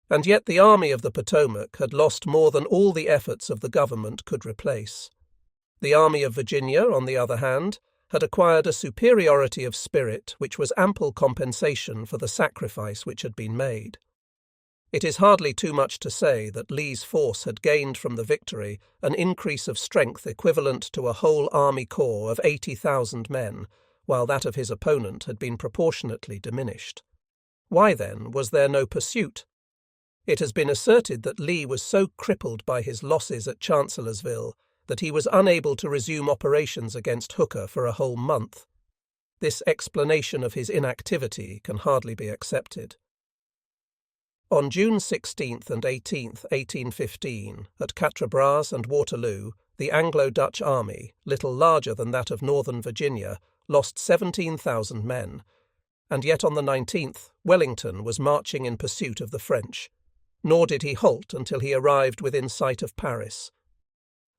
And yet the Army of the Potomac had lost more than all the efforts of the government could replace. The Army of Virginia, on the other hand, had acquired a superiority of spirit which was ample compensation for the sacrifice which had been made. It is hardly too much to say that Lee's force had gained from the victory an increase of strength equivalent to a whole army corps of 80,000 men, while that of his opponent had been proportionately diminished. Why, then, was there no pursuit? It has been asserted that Lee was so crippled by his losses at Chancellorsville that he was unable to resume operations against Hooker for a whole month. This explanation of his inactivity can hardly be accepted. On June 16 and 18, 1815, at Quatre Bras and Waterloo, the Anglo-Dutch army, little larger than that of northern Virginia, lost 17,000 men, and yet on the 19th Wellington was marching in pursuit of the French, nor did he halt until he arrived within sight of Paris.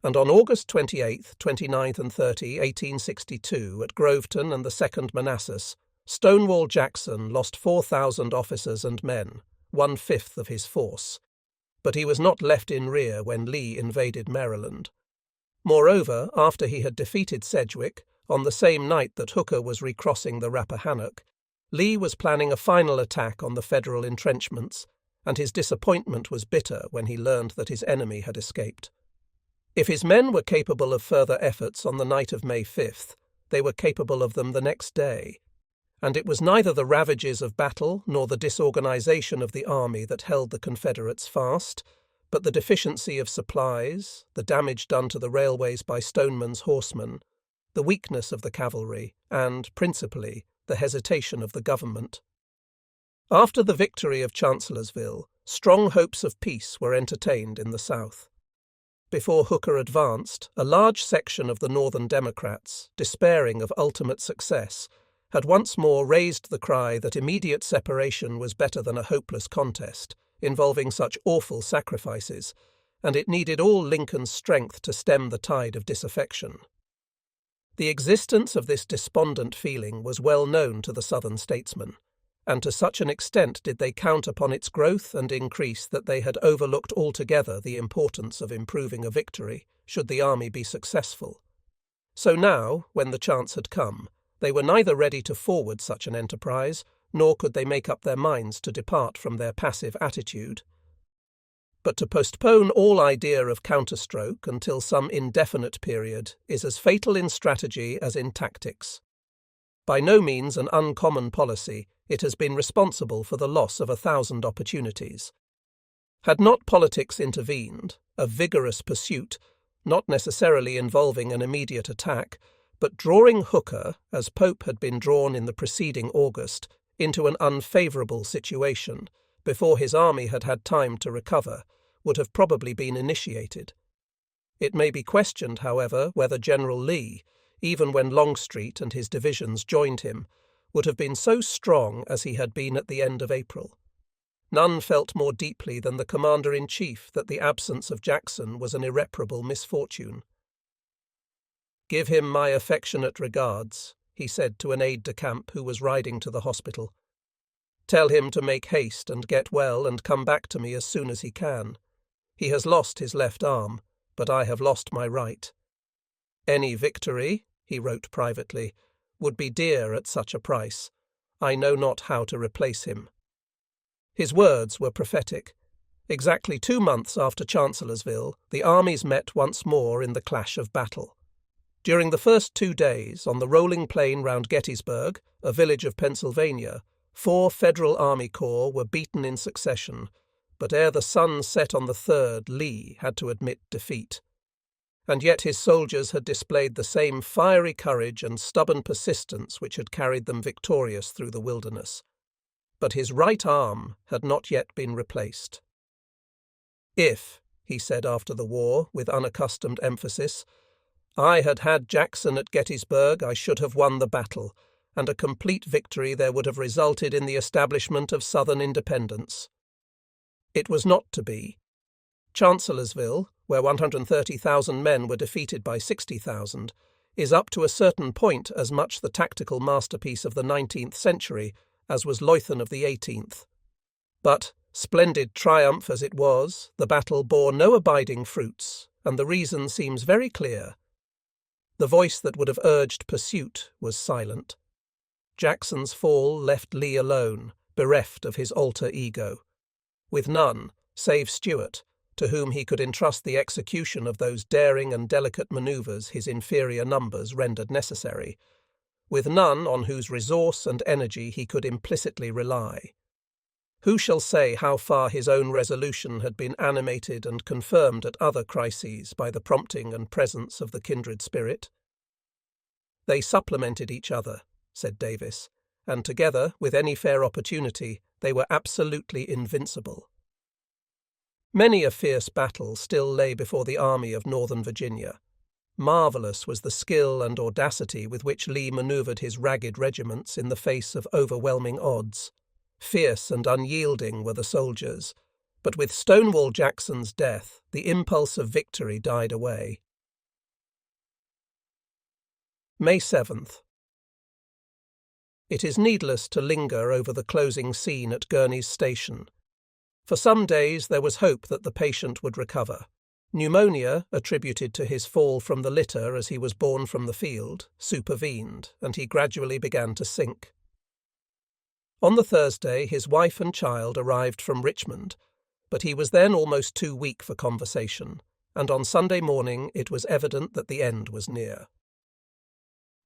And on August 28, 29 and 30, 1862, at Groveton and the 2nd Manassas, Stonewall Jackson lost 4,000 officers and men, 1/5 of his force, but he was not left in rear when Lee invaded Maryland. Moreover, after he had defeated Sedgwick, on the same night that Hooker was recrossing the Rappahannock, Lee was planning a final attack on the Federal entrenchments, and his disappointment was bitter when he learned that his enemy had escaped. If his men were capable of further efforts on the night of May 5th, they were capable of them the next day, and it was neither the ravages of battle nor the disorganization of the army that held the Confederates fast, but the deficiency of supplies, the damage done to the railways by Stoneman's horsemen, the weakness of the cavalry, and, principally, the hesitation of the government. After the victory of Chancellorsville, strong hopes of peace were entertained in the South. Before Hooker advanced, a large section of the Northern Democrats, despairing of ultimate success, had once more raised the cry that immediate separation was better than a hopeless contest, involving such awful sacrifices, and it needed all Lincoln's strength to stem the tide of disaffection. The existence of this despondent feeling was well known to the Southern statesmen, and to such an extent did they count upon its growth and increase that they had overlooked altogether the importance of improving a victory, should the army be successful. So now, when the chance had come, they were neither ready to forward such an enterprise, nor could they make up their minds to depart from their passive attitude. But to postpone all idea of counterstroke until some indefinite period is as fatal in strategy as in tactics. By no means an uncommon policy, it has been responsible for the loss of 1,000 opportunities. Had not politics intervened, a vigorous pursuit, not necessarily involving an immediate attack, but drawing Hooker, as Pope had been drawn in the preceding August, into an unfavourable situation, before his army had had time to recover, would have probably been initiated. It may be questioned, however, whether General Lee, even when Longstreet and his divisions joined him, would have been so strong as he had been at the end of April. None felt more deeply than the Commander-in-Chief that the absence of Jackson was an irreparable misfortune. "Give him my affectionate regards," he said to an aide-de-camp who was riding to the hospital. "Tell him to make haste and get well and come back to me as soon as he can. He has lost his left arm, but I have lost my right. Any victory," he wrote privately, "would be dear at such a price. I know not how to replace him." His words were prophetic. Exactly 2 months after Chancellorsville, the armies met once more in the clash of battle. During the first 2 days, on the rolling plain round Gettysburg, a village of Pennsylvania, 4 Federal Army corps were beaten in succession, but ere the sun set on the 3rd, Lee had to admit defeat. And yet his soldiers had displayed the same fiery courage and stubborn persistence which had carried them victorious through the wilderness. But his right arm had not yet been replaced. "If," he said after the war, with unaccustomed emphasis, "I had had Jackson at Gettysburg, I should have won the battle, and a complete victory there would have resulted in the establishment of Southern independence." It was not to be. Chancellorsville, where 130,000 men were defeated by 60,000, is up to a certain point as much the tactical masterpiece of the 19th century as was Leuthen of the 18th. But, Splendid triumph as it was, the battle bore no abiding fruits, and the reason seems very clear. The voice that would have urged pursuit was silent. Jackson's fall left Lee alone, bereft of his alter ego, with none, save Stuart, to whom he could entrust the execution of those daring and delicate manoeuvres his inferior numbers rendered necessary, with none on whose resource and energy he could implicitly rely. Who shall say how far his own resolution had been animated and confirmed at other crises by the prompting and presence of the kindred spirit? They supplemented each other, said Davis, and together, with any fair opportunity, they were absolutely invincible. Many a fierce battle still lay before the Army of Northern Virginia. Marvellous was the skill and audacity with which Lee manoeuvred his ragged regiments in the face of overwhelming odds. Fierce and unyielding were the soldiers, but with Stonewall Jackson's death, the impulse of victory died away. May 7th. It is needless to linger over the closing scene at Gurney's station. For some days there was hope that the patient would recover. Pneumonia, attributed to his fall from the litter as he was borne from the field, supervened, and he gradually began to sink. On the Thursday his wife and child arrived from Richmond, but he was then almost too weak for conversation, and on Sunday morning it was evident that the end was near.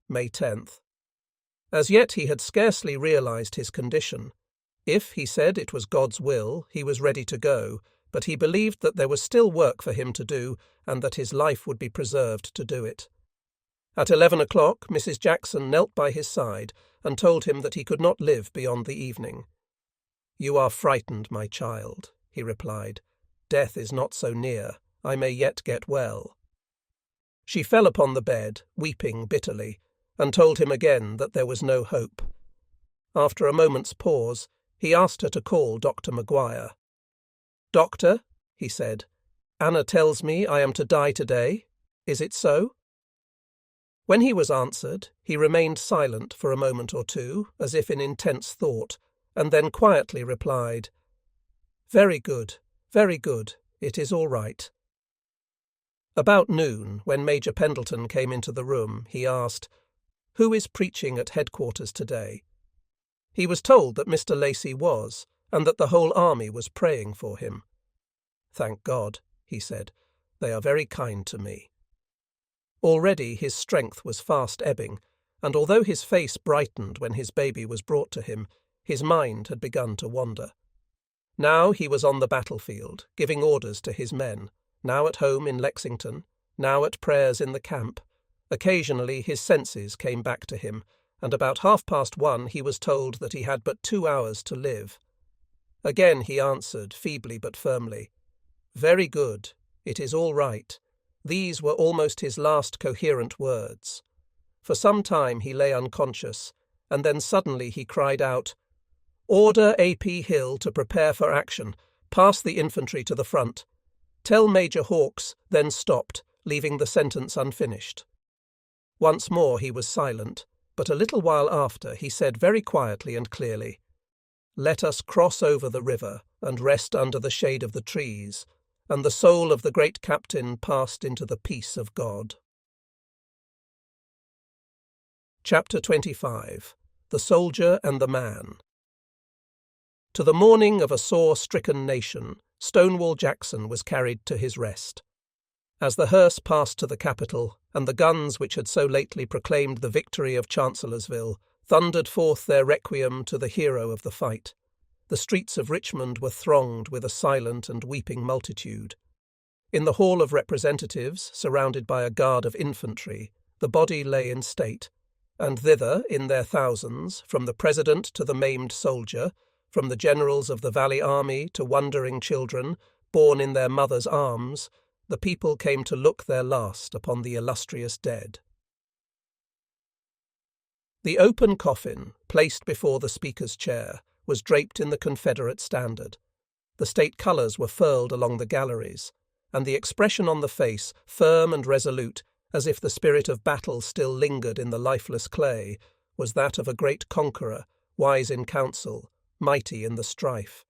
May 10th. As yet he had scarcely realized his condition. If, he said, it was God's will, he was ready to go, but he believed that there was still work for him to do, and that his life would be preserved to do it. At 11 o'clock, Mrs. Jackson knelt by his side and told him that he could not live beyond the evening. "You are frightened, my child," he replied. "Death is not so near. I may yet get well." She fell upon the bed, weeping bitterly, and told him again that there was no hope. After a moment's pause, he asked her to call Dr. Maguire. "Doctor," he said, "Anna tells me I am to die today. Is it so?" When he was answered, he remained silent for a moment or two, as if in intense thought, and then quietly replied, very good, it is all right." About noon, when Major Pendleton came into the room, he asked, "Who is preaching at headquarters today?" He was told that Mr. Lacey was, and that the whole army was praying for him. "Thank God," he said, "they are very kind to me." Already his strength was fast ebbing, and although his face brightened when his baby was brought to him, his mind had begun to wander. Now he was on the battlefield, giving orders to his men, now at home in Lexington, now at prayers in the camp. Occasionally his senses came back to him, and about 1:30 he was told that he had but 2 hours to live. Again he answered, feebly but firmly, "Very good, it is all right." These were almost his last coherent words. For some time he lay unconscious, and then suddenly he cried out, "Order A.P. Hill to prepare for action. Pass the infantry to the front. Tell Major Hawks," then stopped, leaving the sentence unfinished. Once more he was silent, but a little while after he said very quietly and clearly, "Let us cross over the river and rest under the shade of the trees," and the soul of the great captain passed into the peace of God. Chapter 25. The Soldier and the Man. To the mourning of a sore-stricken nation, Stonewall Jackson was carried to his rest. As the hearse passed to the Capitol, and the guns which had so lately proclaimed the victory of Chancellorsville thundered forth their requiem to the hero of the fight, the streets of Richmond were thronged with a silent and weeping multitude. In the Hall of Representatives, surrounded by a guard of infantry, the body lay in state, and thither, in their thousands, from the President to the maimed soldier, from the generals of the Valley Army to wondering children, born in their mothers' arms, the people came to look their last upon the illustrious dead. The open coffin, placed before the Speaker's chair, was draped in the Confederate standard. The state colours were furled along the galleries, and the expression on the face, firm and resolute, as if the spirit of battle still lingered in the lifeless clay, was that of a great conqueror, wise in counsel, mighty in the strife.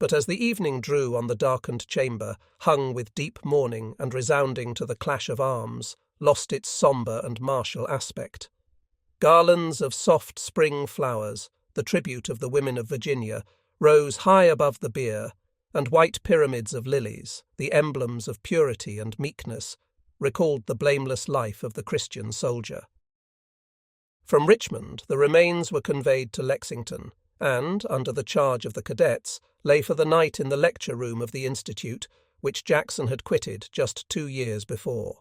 but as the evening drew on the darkened chamber, hung with deep mourning and resounding to the clash of arms, lost its sombre and martial aspect. Garlands of soft spring flowers, the tribute of the women of Virginia, rose high above the bier, and white pyramids of lilies, the emblems of purity and meekness, recalled the blameless life of the Christian soldier. From Richmond, the remains were conveyed to Lexington, and, under the charge of the cadets, lay for the night in the lecture room of the Institute, which Jackson had quitted just 2 years before.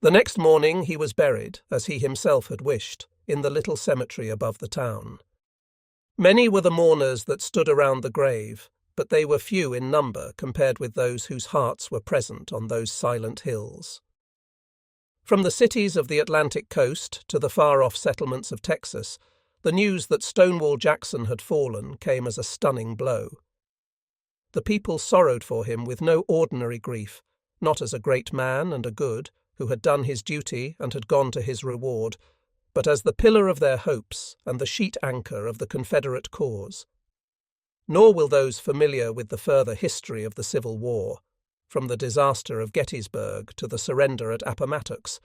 The next morning he was buried, as he himself had wished, in the little cemetery above the town. Many were the mourners that stood around the grave, but they were few in number compared with those whose hearts were present on those silent hills. From the cities of the Atlantic coast to the far-off settlements of Texas, the news that Stonewall Jackson had fallen came as a stunning blow. The people sorrowed for him with no ordinary grief, not as a great man and a good, who had done his duty and had gone to his reward, but as the pillar of their hopes and the sheet anchor of the Confederate cause. Nor will those familiar with the further history of the Civil War, from the disaster of Gettysburg to the surrender at Appomattox,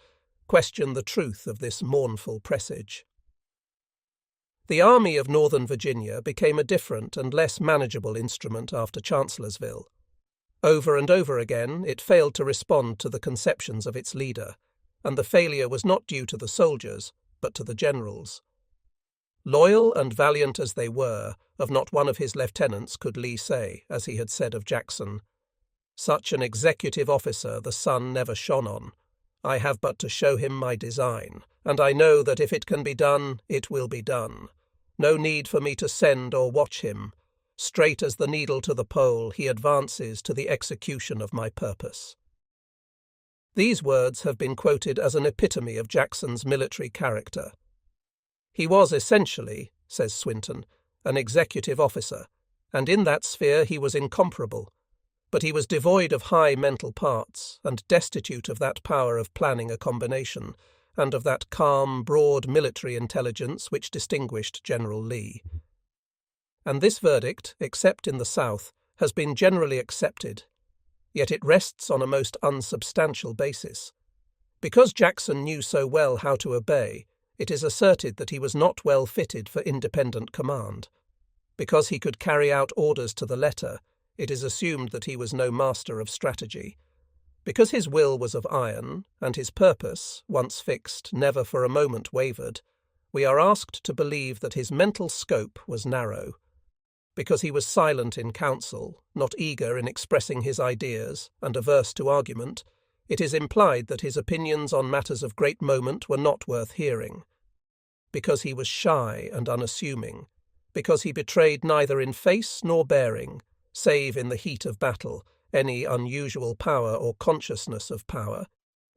question the truth of this mournful presage. The Army of Northern Virginia became a different and less manageable instrument after Chancellorsville. Over and over again it failed to respond to the conceptions of its leader, and the failure was not due to the soldiers, but to the generals. Loyal and valiant as they were, of not one of his lieutenants could Lee say, as he had said of Jackson, "Such an executive officer the sun never shone on. I have but to show him my design, and I know that if it can be done, it will be done. No need for me to send or watch him. Straight as the needle to the pole, he advances to the execution of my purpose." These words have been quoted as an epitome of Jackson's military character. He was essentially, says Swinton, an executive officer, and in that sphere he was incomparable, but he was devoid of high mental parts and destitute of that power of planning a combination, and of that calm, broad military intelligence which distinguished General Lee. And this verdict, except in the South, has been generally accepted, yet it rests on a most unsubstantial basis. Because Jackson knew so well how to obey, it is asserted that he was not well fitted for independent command. Because he could carry out orders to the letter, it is assumed that he was no master of strategy. Because his will was of iron, and his purpose, once fixed, never for a moment wavered, we are asked to believe that his mental scope was narrow. Because he was silent in council, not eager in expressing his ideas, and averse to argument, it is implied that his opinions on matters of great moment were not worth hearing. Because he was shy and unassuming, because he betrayed neither in face nor bearing, save in the heat of battle, any unusual power or consciousness of power,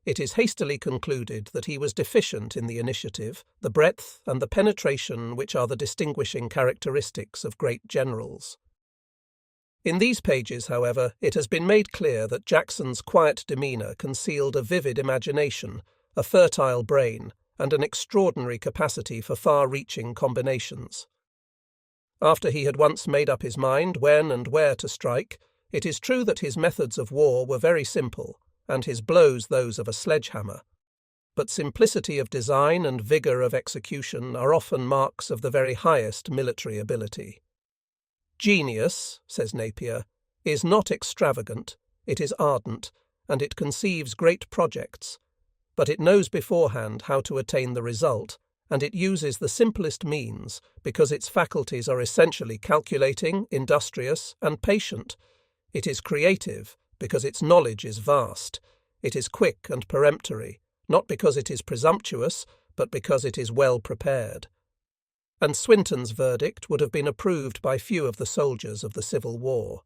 it is hastily concluded that he was deficient in the initiative, the breadth, and the penetration which are the distinguishing characteristics of great generals. In these pages, however, it has been made clear that Jackson's quiet demeanour concealed a vivid imagination, a fertile brain, and an extraordinary capacity for far-reaching combinations. After he had once made up his mind when and where to strike, it is true that his methods of war were very simple, and his blows those of a sledgehammer. But simplicity of design and vigour of execution are often marks of the very highest military ability. Genius, says Napier, is not extravagant, it is ardent, and it conceives great projects, but it knows beforehand how to attain the result, and it uses the simplest means because its faculties are essentially calculating, industrious, and patient. It is creative because its knowledge is vast. It is quick and peremptory, not because it is presumptuous, but because it is well prepared. And Swinton's verdict would have been approved by few of the soldiers of the Civil War.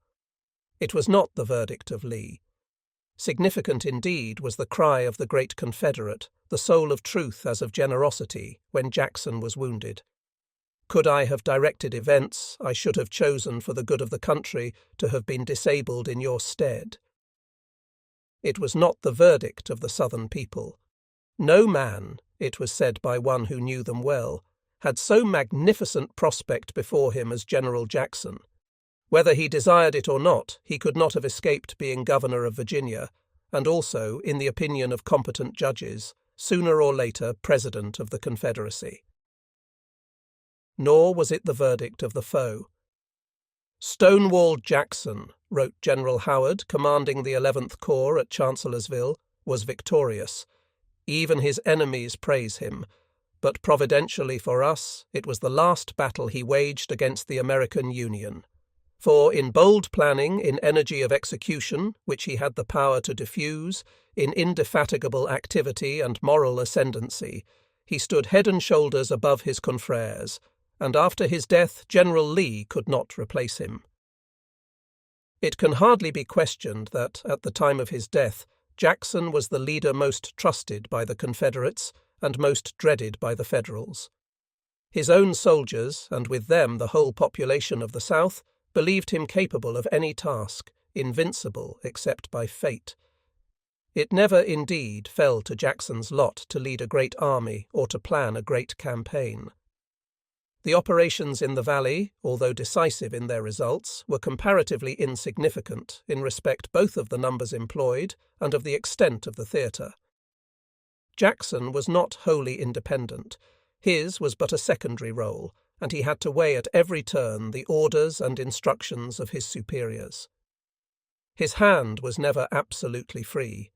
It was not the verdict of Lee. Significant indeed was the cry of the great Confederate, the soul of truth as of generosity, when Jackson was wounded. Could I have directed events, I should have chosen for the good of the country to have been disabled in your stead. It was not the verdict of the Southern people. No man, it was said by one who knew them well, had so magnificent prospect before him as General Jackson. Whether he desired it or not, he could not have escaped being governor of Virginia, and also, in the opinion of competent judges, sooner or later President of the Confederacy. Nor was it the verdict of the foe. "Stonewall Jackson," wrote General Howard, commanding the 11th Corps at Chancellorsville, "was victorious. Even his enemies praise him. But providentially for us, it was the last battle he waged against the American Union. For in bold planning, in energy of execution, which he had the power to diffuse, in indefatigable activity and moral ascendancy, he stood head and shoulders above his confrères, and after his death General Lee could not replace him." It can hardly be questioned that, at the time of his death, Jackson was the leader most trusted by the Confederates and most dreaded by the Federals. His own soldiers, and with them the whole population of the South, believed him capable of any task, invincible except by fate. It never, indeed, fell to Jackson's lot to lead a great army or to plan a great campaign. The operations in the Valley, although decisive in their results, were comparatively insignificant in respect both of the numbers employed and of the extent of the theatre. Jackson was not wholly independent. His was but a secondary role, and he had to weigh at every turn the orders and instructions of his superiors. His hand was never absolutely free.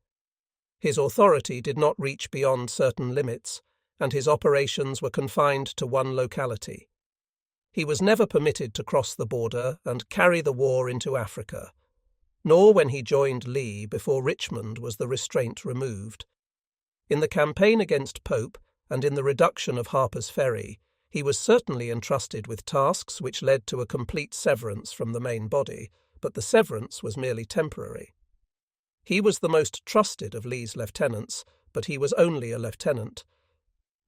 His authority did not reach beyond certain limits, and his operations were confined to one locality. He was never permitted to cross the border and carry the war into Africa, nor when he joined Lee before Richmond was the restraint removed. In the campaign against Pope and in the reduction of Harper's Ferry, he was certainly entrusted with tasks which led to a complete severance from the main body, but the severance was merely temporary. He was the most trusted of Lee's lieutenants, but he was only a lieutenant.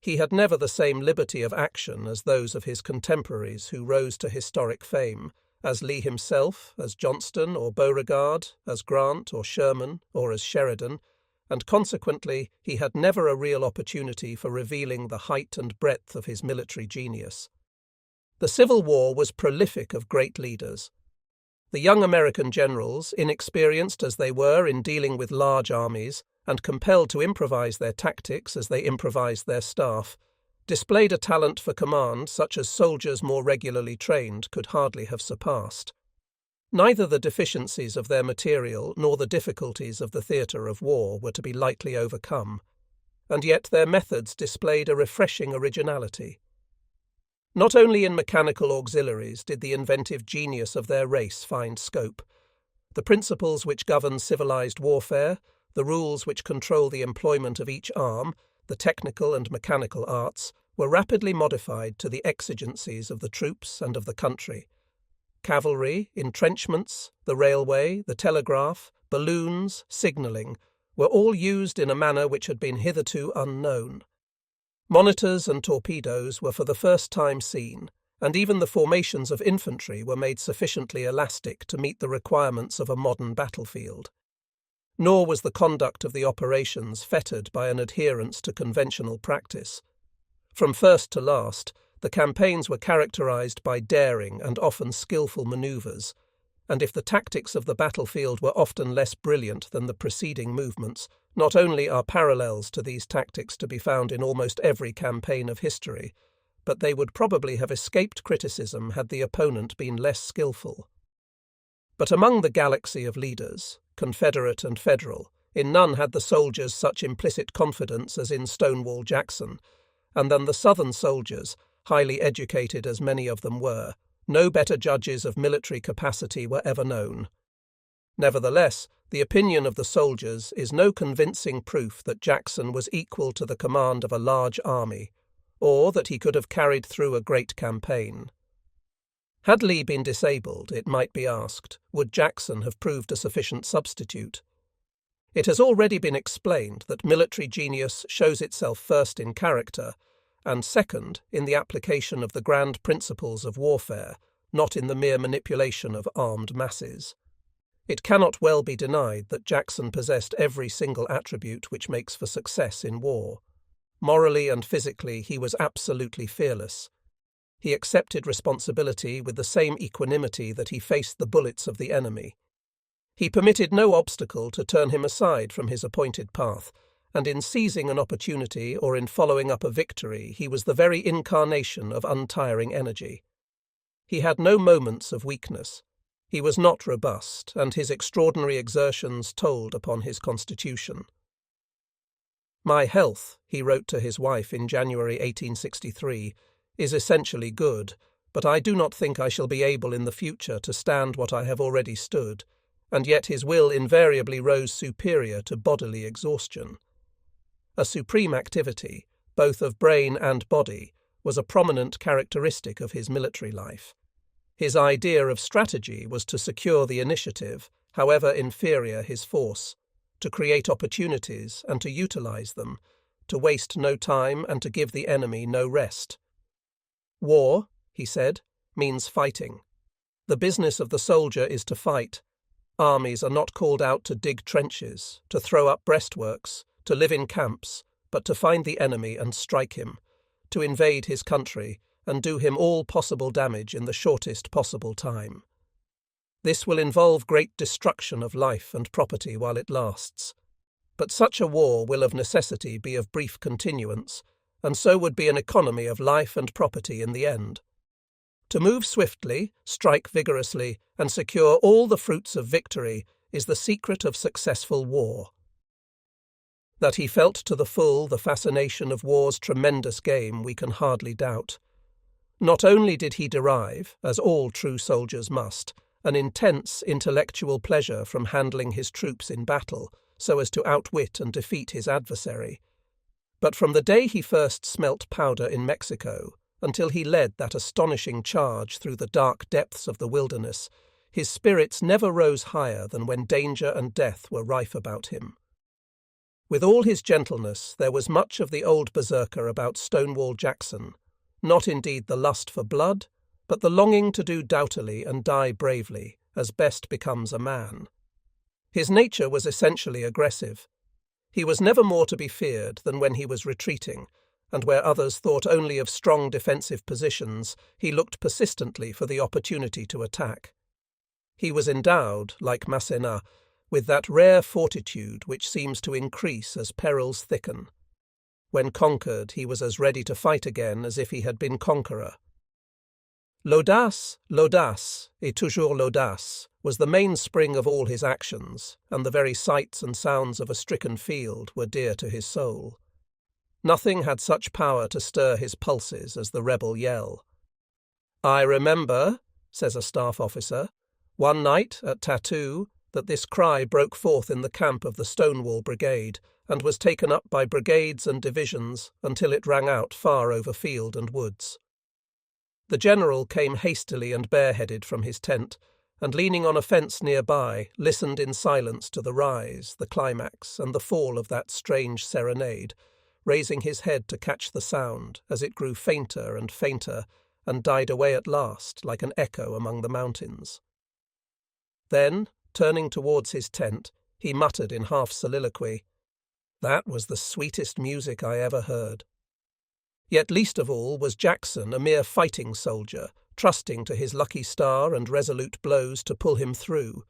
He had never the same liberty of action as those of his contemporaries who rose to historic fame, as Lee himself, as Johnston or Beauregard, as Grant or Sherman, or as Sheridan, and consequently he had never a real opportunity for revealing the height and breadth of his military genius. The Civil War was prolific of great leaders. The young American generals, inexperienced as they were in dealing with large armies, and compelled to improvise their tactics as they improvised their staff, displayed a talent for command such as soldiers more regularly trained could hardly have surpassed. Neither the deficiencies of their material nor the difficulties of the theatre of war were to be lightly overcome, and yet their methods displayed a refreshing originality. Not only in mechanical auxiliaries did the inventive genius of their race find scope. The principles which govern civilized warfare, the rules which control the employment of each arm, the technical and mechanical arts, were rapidly modified to the exigencies of the troops and of the country. Cavalry, entrenchments, the railway, the telegraph, balloons, signalling, were all used in a manner which had been hitherto unknown. Monitors and torpedoes were for the first time seen, and even the formations of infantry were made sufficiently elastic to meet the requirements of a modern battlefield. Nor was the conduct of the operations fettered by an adherence to conventional practice. From first to last, the campaigns were characterized by daring and often skillful maneuvers, and if the tactics of the battlefield were often less brilliant than the preceding movements, not only are parallels to these tactics to be found in almost every campaign of history, but they would probably have escaped criticism had the opponent been less skillful. But among the galaxy of leaders, Confederate and Federal, in none had the soldiers such implicit confidence as in Stonewall Jackson, and than the Southern soldiers, highly educated as many of them were, no better judges of military capacity were ever known. Nevertheless, the opinion of the soldiers is no convincing proof that Jackson was equal to the command of a large army, or that he could have carried through a great campaign. Had Lee been disabled, it might be asked, would Jackson have proved a sufficient substitute? It has already been explained that military genius shows itself first in character, and second in the application of the grand principles of warfare, not in the mere manipulation of armed masses. It cannot well be denied that Jackson possessed every single attribute which makes for success in war. Morally and physically he was absolutely fearless. He accepted responsibility with the same equanimity that he faced the bullets of the enemy. He permitted no obstacle to turn him aside from his appointed path, and in seizing an opportunity or in following up a victory, he was the very incarnation of untiring energy. He had no moments of weakness. He was not robust, and his extraordinary exertions told upon his constitution. "My health," he wrote to his wife in January 1863, "is essentially good, but I do not think I shall be able in the future to stand what I have already stood," and yet his will invariably rose superior to bodily exhaustion. A supreme activity, both of brain and body, was a prominent characteristic of his military life. His idea of strategy was to secure the initiative, however inferior his force, to create opportunities and to utilize them, to waste no time and to give the enemy no rest. "War," he said, "means fighting. The business of the soldier is to fight. Armies are not called out to dig trenches, to throw up breastworks, to live in camps, but to find the enemy and strike him, to invade his country and do him all possible damage in the shortest possible time. This will involve great destruction of life and property while it lasts. But such a war will of necessity be of brief continuance, and so would be an economy of life and property in the end. To move swiftly, strike vigorously, and secure all the fruits of victory is the secret of successful war." That he felt to the full the fascination of war's tremendous game we can hardly doubt. Not only did he derive, as all true soldiers must, an intense intellectual pleasure from handling his troops in battle so as to outwit and defeat his adversary, but from the day he first smelt powder in Mexico until he led that astonishing charge through the dark depths of the wilderness, his spirits never rose higher than when danger and death were rife about him. With all his gentleness, there was much of the old berserker about Stonewall Jackson, not indeed the lust for blood, but the longing to do doughtily and die bravely, as best becomes a man. His nature was essentially aggressive. He was never more to be feared than when he was retreating, and where others thought only of strong defensive positions, he looked persistently for the opportunity to attack. He was endowed, like Masséna, with that rare fortitude which seems to increase as perils thicken. When conquered, he was as ready to fight again as if he had been conqueror. L'audace, l'audace, et toujours l'audace, was the mainspring of all his actions, and the very sights and sounds of a stricken field were dear to his soul. Nothing had such power to stir his pulses as the rebel yell. "I remember," says a staff officer, "one night at Tattoo, that this cry broke forth in the camp of the Stonewall Brigade, and was taken up by brigades and divisions until it rang out far over field and woods. The general came hastily and bareheaded from his tent, and leaning on a fence near by, listened in silence to the rise, the climax, and the fall of that strange serenade, raising his head to catch the sound as it grew fainter and fainter, and died away at last like an echo among the mountains. Then, turning towards his tent, he muttered in half soliloquy, 'That was the sweetest music I ever heard.' Yet least of all was Jackson a mere fighting soldier, trusting to his lucky star and resolute blows to pull him through.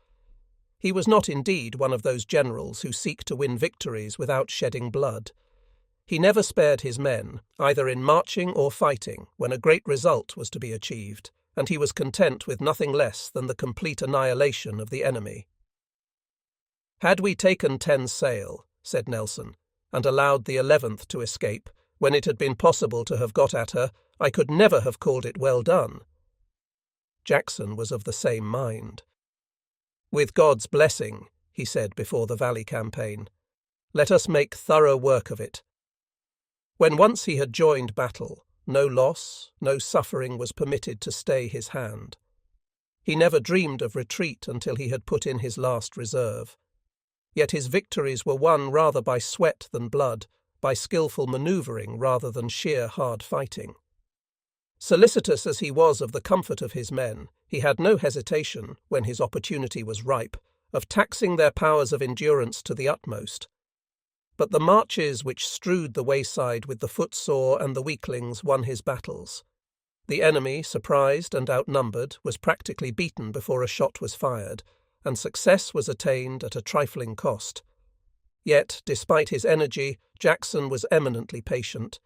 He was not indeed one of those generals who seek to win victories without shedding blood. He never spared his men, either in marching or fighting, when a great result was to be achieved, and he was content with nothing less than the complete annihilation of the enemy. 'Had we taken 10 sail,' said Nelson, 'and allowed the 11th to escape, when it had been possible to have got at her, I could never have called it well done.' Jackson was of the same mind. 'With God's blessing,' he said before the Valley campaign, 'let us make thorough work of it.' When once he had joined battle, no loss, no suffering was permitted to stay his hand. He never dreamed of retreat until he had put in his last reserve. Yet his victories were won rather by sweat than blood, by skilful manoeuvring rather than sheer hard fighting. Solicitous as he was of the comfort of his men, he had no hesitation, when his opportunity was ripe, of taxing their powers of endurance to the utmost. But the marches which strewed the wayside with the footsore and the weaklings won his battles. The enemy, surprised and outnumbered, was practically beaten before a shot was fired, and success was attained at a trifling cost. Yet, despite his energy, Jackson was eminently patient.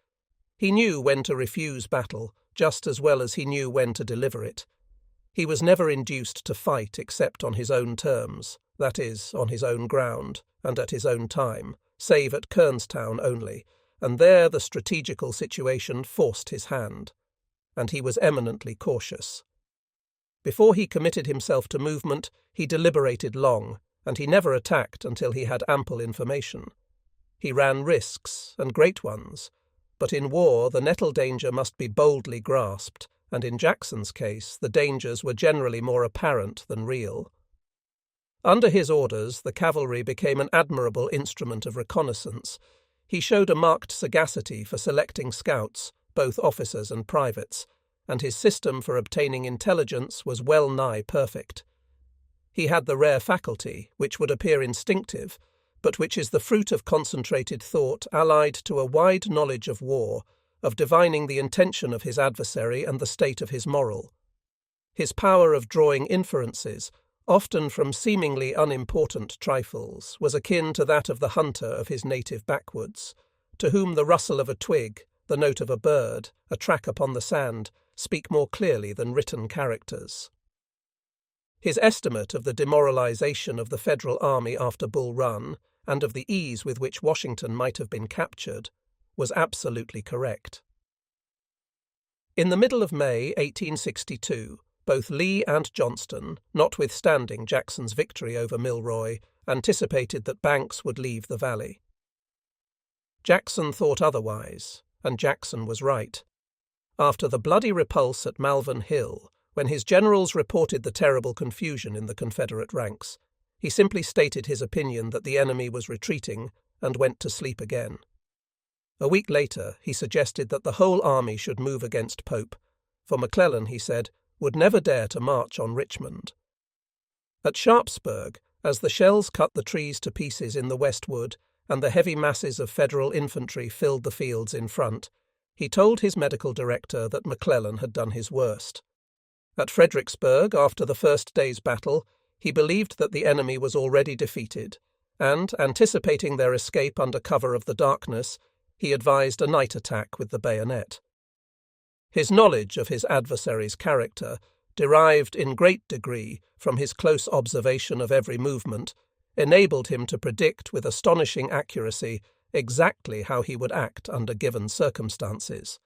He knew when to refuse battle, just as well as he knew when to deliver it. He was never induced to fight except on his own terms, that is, on his own ground, and at his own time, save at Kernstown only, and there the strategical situation forced his hand. And he was eminently cautious. Before he committed himself to movement, he deliberated long, and he never attacked until he had ample information. He ran risks, and great ones, but in war the nettle danger must be boldly grasped, and in Jackson's case the dangers were generally more apparent than real. Under his orders, the cavalry became an admirable instrument of reconnaissance. He showed a marked sagacity for selecting scouts, both officers and privates, and his system for obtaining intelligence was well nigh perfect. He had the rare faculty, which would appear instinctive, but which is the fruit of concentrated thought allied to a wide knowledge of war, of divining the intention of his adversary and the state of his moral. His power of drawing inferences, often from seemingly unimportant trifles, was akin to that of the hunter of his native backwoods, to whom the rustle of a twig, the note of a bird, a track upon the sand, speak more clearly than written characters. His estimate of the demoralization of the Federal Army after Bull Run, and of the ease with which Washington might have been captured, was absolutely correct. In the middle of May 1862, both Lee and Johnston, notwithstanding Jackson's victory over Milroy, anticipated that Banks would leave the valley. Jackson thought otherwise, and Jackson was right. After the bloody repulse at Malvern Hill, when his generals reported the terrible confusion in the Confederate ranks, he simply stated his opinion that the enemy was retreating and went to sleep again. A week later, he suggested that the whole army should move against Pope, for McClellan, he said, would never dare to march on Richmond. At Sharpsburg, as the shells cut the trees to pieces in the West Wood and the heavy masses of Federal infantry filled the fields in front, he told his medical director that McClellan had done his worst. At Fredericksburg, after the first day's battle, he believed that the enemy was already defeated, and, anticipating their escape under cover of the darkness, he advised a night attack with the bayonet. His knowledge of his adversary's character, derived in great degree from his close observation of every movement, enabled him to predict with astonishing accuracy exactly how he would act under given circumstances.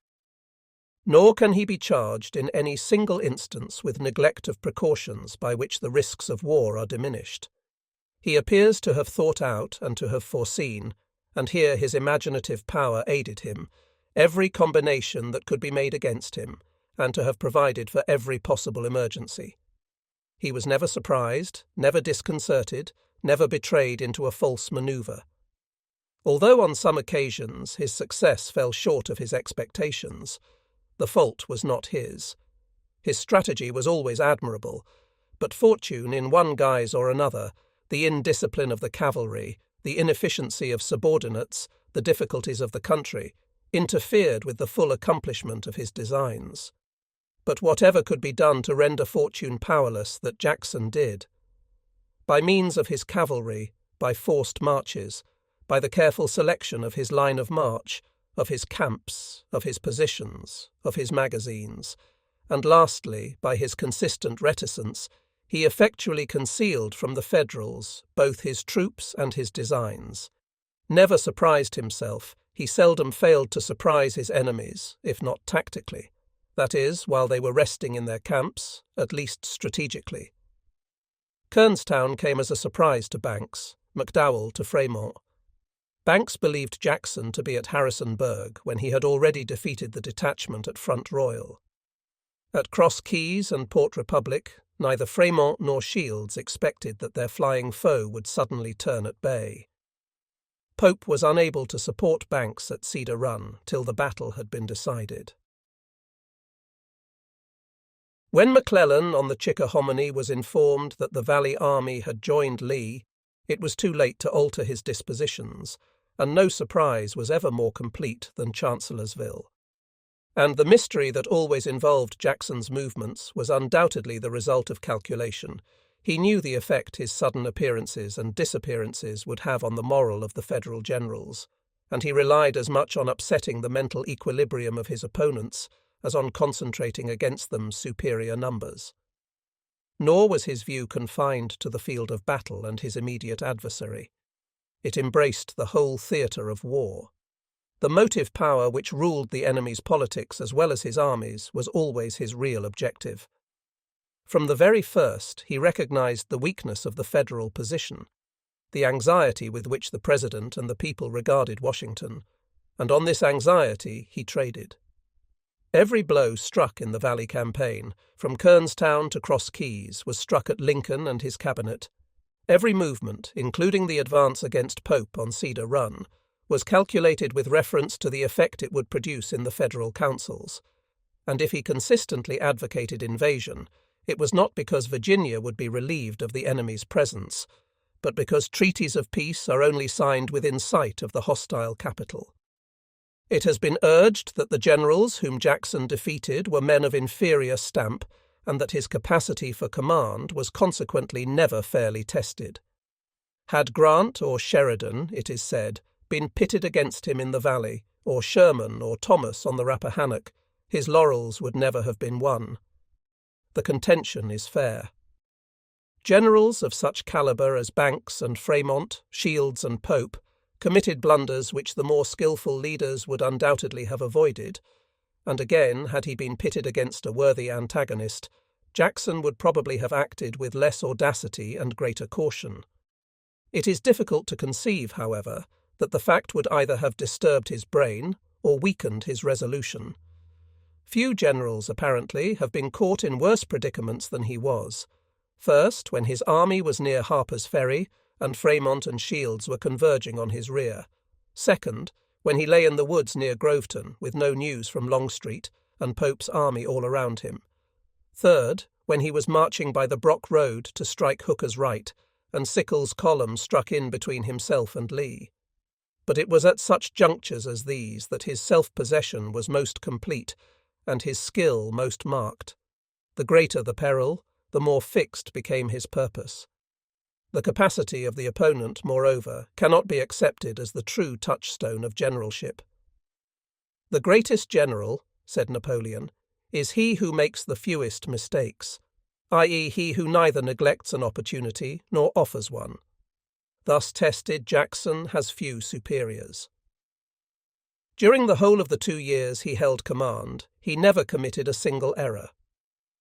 Nor can he be charged in any single instance with neglect of precautions by which the risks of war are diminished. He appears to have thought out and to have foreseen, and here his imaginative power aided him, every combination that could be made against him, and to have provided for every possible emergency. He was never surprised, never disconcerted, never betrayed into a false manoeuvre. Although on some occasions his success fell short of his expectations, the fault was not his. His strategy was always admirable, but fortune in one guise or another, the indiscipline of the cavalry, the inefficiency of subordinates, the difficulties of the country, interfered with the full accomplishment of his designs. But whatever could be done to render fortune powerless, that Jackson did. By means of his cavalry, by forced marches, by the careful selection of his line of march, of his camps, of his positions, of his magazines, and lastly, by his consistent reticence, he effectually concealed from the Federals both his troops and his designs. Never surprised himself, he seldom failed to surprise his enemies, if not tactically, that is, while they were resting in their camps, at least strategically. Kernstown came as a surprise to Banks, McDowell to Fremont. Banks believed Jackson to be at Harrisonburg when he had already defeated the detachment at Front Royal. At Cross Keys and Port Republic, neither Fremont nor Shields expected that their flying foe would suddenly turn at bay. Pope was unable to support Banks at Cedar Run till the battle had been decided. When McClellan on the Chickahominy was informed that the Valley Army had joined Lee, it was too late to alter his dispositions, and no surprise was ever more complete than Chancellorsville. And the mystery that always involved Jackson's movements was undoubtedly the result of calculation. He knew the effect his sudden appearances and disappearances would have on the moral of the Federal generals, and he relied as much on upsetting the mental equilibrium of his opponents as on concentrating against them superior numbers. Nor was his view confined to the field of battle and his immediate adversary. It embraced the whole theatre of war. The motive power which ruled the enemy's politics as well as his armies was always his real objective. From the very first, he recognized the weakness of the federal position, the anxiety with which the president and the people regarded Washington, and on this anxiety he traded. Every blow struck in the Valley campaign, from Kernstown to Cross Keys, was struck at Lincoln and his cabinet. Every movement, including the advance against Pope on Cedar Run, was calculated with reference to the effect it would produce in the federal councils, and if he consistently advocated invasion, it was not because Virginia would be relieved of the enemy's presence, but because treaties of peace are only signed within sight of the hostile capital. It has been urged that the generals whom Jackson defeated were men of inferior stamp, and that his capacity for command was consequently never fairly tested. Had Grant or Sheridan, it is said, been pitted against him in the Valley, or Sherman or Thomas on the Rappahannock, his laurels would never have been won. The contention is fair. Generals of such calibre as Banks and Fremont, Shields and Pope committed blunders which the more skilful leaders would undoubtedly have avoided, and again, had he been pitted against a worthy antagonist, Jackson would probably have acted with less audacity and greater caution. It is difficult to conceive, however, that the fact would either have disturbed his brain or weakened his resolution. Few generals, apparently, have been caught in worse predicaments than he was. First, when his army was near Harper's Ferry, and Fremont and Shields were converging on his rear. Second, when he lay in the woods near Groveton, with no news from Longstreet, and Pope's army all around him. Third, when he was marching by the Brock Road to strike Hooker's right, and Sickles' column struck in between himself and Lee. But it was at such junctures as these that his self-possession was most complete, and his skill most marked. The greater the peril, the more fixed became his purpose. The capacity of the opponent, moreover, cannot be accepted as the true touchstone of generalship. "The greatest general," said Napoleon, "is he who makes the fewest mistakes, i.e. he who neither neglects an opportunity nor offers one. Thus tested, Jackson has few superiors." During the whole of the 2 years he held command, he never committed a single error.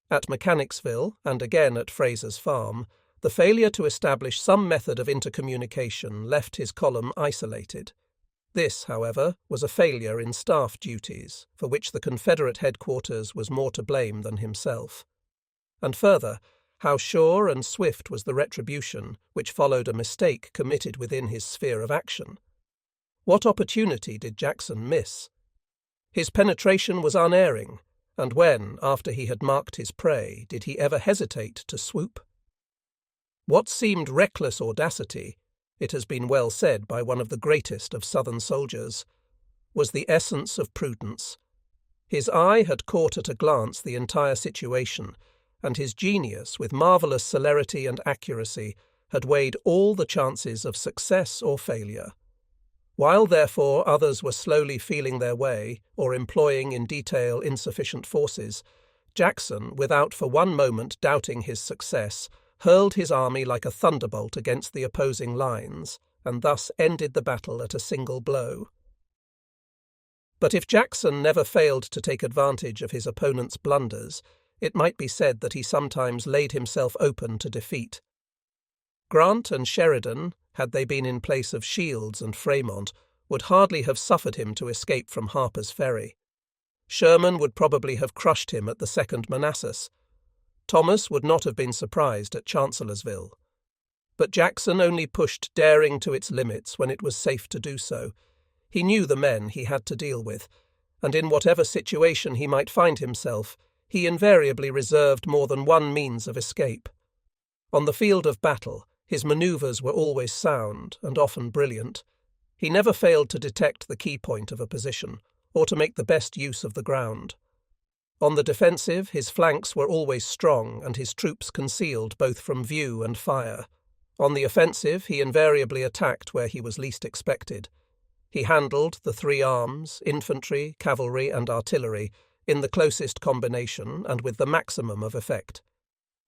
At Mechanicsville, and again at Fraser's Farm, the failure to establish some method of intercommunication left his column isolated. This, however, was a failure in staff duties, for which the Confederate headquarters was more to blame than himself. And further, how sure and swift was the retribution which followed a mistake committed within his sphere of action? What opportunity did Jackson miss? His penetration was unerring, and when, after he had marked his prey, did he ever hesitate to swoop? What seemed reckless audacity, it has been well said by one of the greatest of Southern soldiers, was the essence of prudence. His eye had caught at a glance the entire situation, and his genius, with marvellous celerity and accuracy, had weighed all the chances of success or failure. While, therefore, others were slowly feeling their way, or employing in detail insufficient forces, Jackson, without for one moment doubting his success, hurled his army like a thunderbolt against the opposing lines, and thus ended the battle at a single blow. But if Jackson never failed to take advantage of his opponent's blunders, it might be said that he sometimes laid himself open to defeat. Grant and Sheridan, had they been in place of Shields and Fremont, would hardly have suffered him to escape from Harper's Ferry. Sherman would probably have crushed him at the Second Manassas. Thomas would not have been surprised at Chancellorsville. But Jackson only pushed daring to its limits when it was safe to do so. He knew the men he had to deal with, and in whatever situation he might find himself, he invariably reserved more than one means of escape. On the field of battle, his manoeuvres were always sound and often brilliant. He never failed to detect the key point of a position, or to make the best use of the ground. On the defensive, his flanks were always strong and his troops concealed both from view and fire. On the offensive, he invariably attacked where he was least expected. He handled the three arms, infantry, cavalry, and artillery, in the closest combination and with the maximum of effect.